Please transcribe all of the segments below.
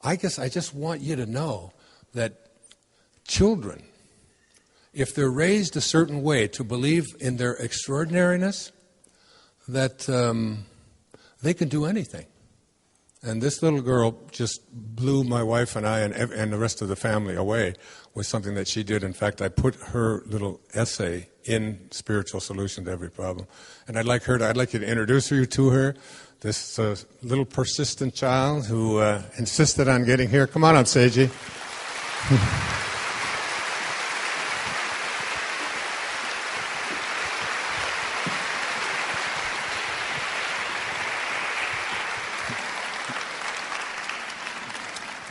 I guess I just want you to know that children, if they're raised a certain way to believe in their extraordinariness, that they can do anything. And this little girl just blew my wife and I and the rest of the family away with something that she did. In fact, I put her little essay in Spiritual Solution to Every Problem. And I'd like you to introduce you to her, this little persistent child who insisted on getting here. Come on up, Seiji.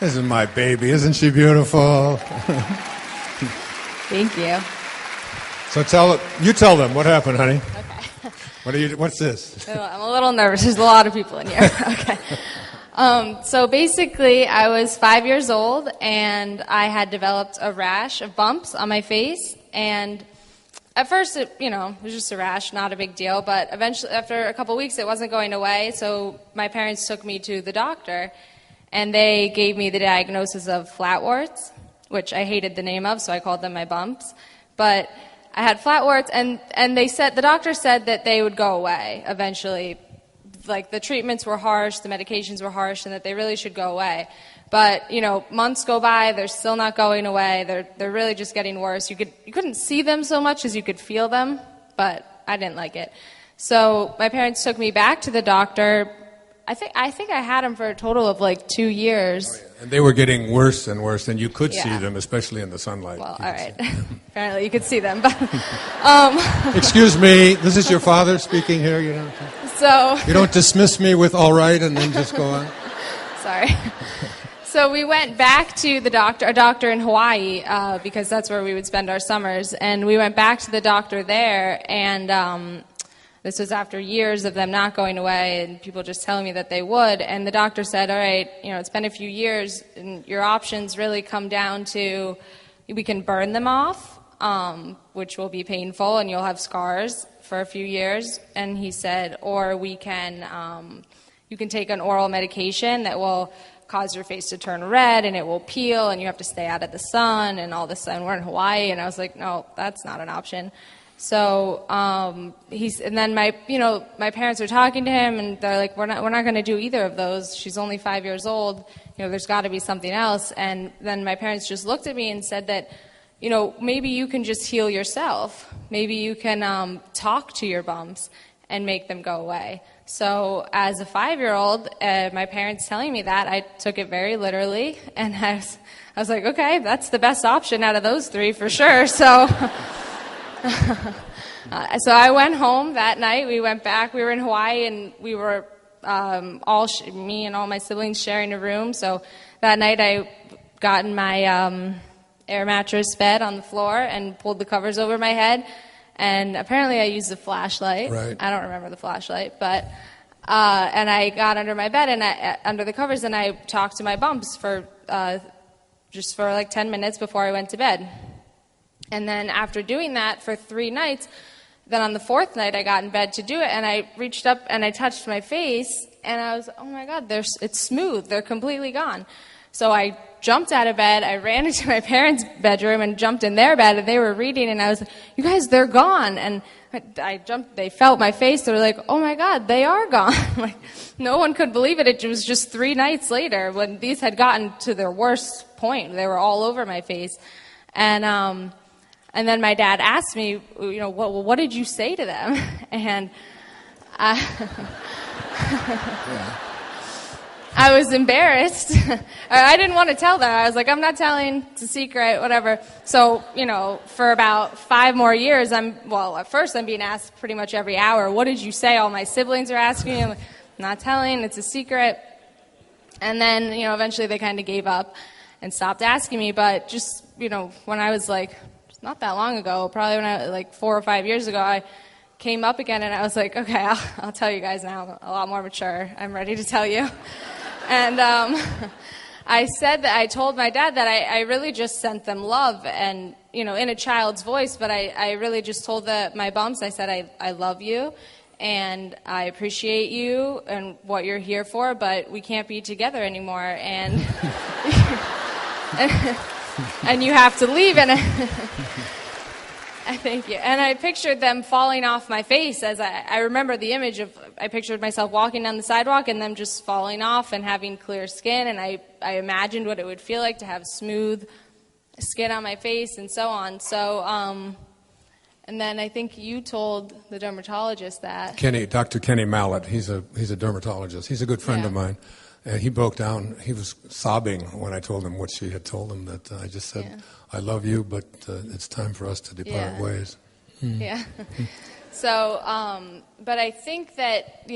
This is my baby. Isn't she beautiful? Thank you. So tell them what happened, honey. Okay. What's this? I'm a little nervous. There's a lot of people in here. Okay. So basically, I was 5 years old, and I had developed a rash of bumps on my face. And at first, it was just a rash, not a big deal. But eventually, after a couple weeks, it wasn't going away. So my parents took me to the doctor. And they gave me the diagnosis of flatwarts, which I hated the name of, so I called them my bumps. But I had flatwarts, and the doctor said that they would go away eventually. Like, the treatments were harsh, the medications were harsh, and that they really should go away. But, months go by, they're still not going away. They're really just getting worse. You couldn't see them so much as you could feel them, but I didn't like it. So my parents took me back to the doctor. I think I had them for a total of like 2 years. Oh, yeah. And they were getting worse and worse, and you could see them, especially in the sunlight. Well, all right. Apparently you could see them. But, excuse me, this is your father speaking here. You don't dismiss me with all right and then just go on. Sorry. So we went back to a doctor in Hawaii, because that's where we would spend our summers. And we went back to the doctor there, and this was after years of them not going away and people just telling me that they would. And the doctor said, all right, it's been a few years, and your options really come down to, we can burn them off, which will be painful, and you'll have scars for a few years. And he said, or you can take an oral medication that will cause your face to turn red, and it will peel, and you have to stay out of the sun and all this. And we're in Hawaii, and I was like, no, that's not an option. So and then my parents are talking to him, and they're like, we're not going to do either of those. She's only 5 years old. There's got to be something else. And then my parents just looked at me and said that, maybe you can just heal yourself. Maybe you can talk to your bumps and make them go away. So as a 5-year-old, my parents telling me that, I took it very literally, and I was like, okay, that's the best option out of those three for sure. So. So I went home that night. We went back. We were in Hawaii, and we were me and all my siblings sharing a room. So that night I got in my air mattress bed on the floor and pulled the covers over my head. And apparently I used a flashlight. Right. I don't remember the flashlight, but and I got under my bed and under the covers, and I talked to my bumps for like 10 minutes before I went to bed. And then after doing that for 3 nights, then on the 4th night I got in bed to do it, and I reached up and I touched my face, and I was, oh my God, it's smooth. They're completely gone. So I jumped out of bed, I ran into my parents' bedroom and jumped in their bed, and they were reading, and I was like, you guys, they're gone. And I jumped, they felt my face, they were like, oh my God, they are gone. Like, no one could believe it. It was just 3 nights later when these had gotten to their worst point. They were all over my face. And then my dad asked me, what did you say to them? And I was embarrassed. I didn't want to tell them. I was like, I'm not telling. It's a secret, whatever. So, for about 5 more years, at first I'm being asked pretty much every hour, what did you say? All my siblings are asking me. I'm like, not telling. It's a secret. And then, eventually they kind of gave up and stopped asking me. But just, when I was like, not that long ago, probably when I like 4 or 5 years ago, I came up again, and I was like, okay, I'll tell you guys now. I'm a lot more mature. I'm ready to tell you. And I told my dad that I really just sent them love, and in a child's voice, but I really just told my bumps, I said, I love you, and I appreciate you and what you're here for, but we can't be together anymore, and and you have to leave. And thank you. And I pictured them falling off my face as I remember the image of, I pictured myself walking down the sidewalk and them just falling off and having clear skin, and I imagined what it would feel like to have smooth skin on my face and so on. So, and then I think you told the dermatologist that. Dr. Kenny Mallett, he's a dermatologist. He's a good friend of mine. And he broke down. He was sobbing when I told him what she had told him, that I just said, I love you, but it's time for us to depart ways. Yeah. So, but I think that,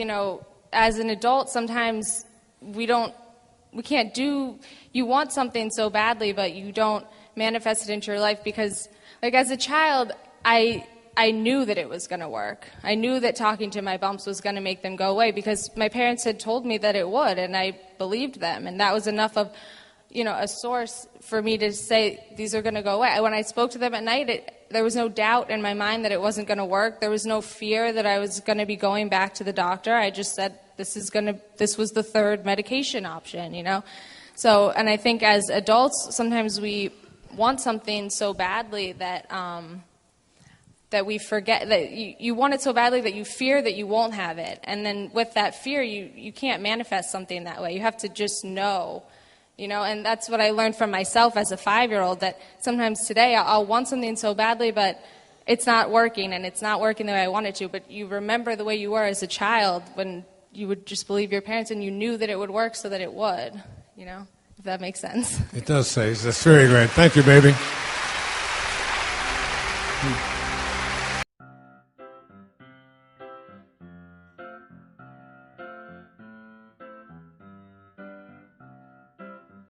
as an adult, sometimes we can't do, you want something so badly, but you don't manifest it into your life because, like, as a child, I knew that it was going to work. I knew that talking to my bumps was going to make them go away because my parents had told me that it would, and I believed them. And that was enough of, a source for me to say, these are going to go away. When I spoke to them at night, there was no doubt in my mind that it wasn't going to work. There was no fear that I was going to be going back to the doctor. I just said, this was the third medication option, So, and I think as adults, sometimes we want something so badly that that we forget that you want it so badly that you fear that you won't have it. And then with that fear, you can't manifest something that way. You have to just know, and that's what I learned from myself as a 5-year-old, that sometimes today I'll want something so badly, but it's not working, and it's not working the way I want it to. But you remember the way you were as a child when you would just believe your parents and you knew that it would work so that it would, if that makes sense. It does, Sage. That's very great. Thank you, baby.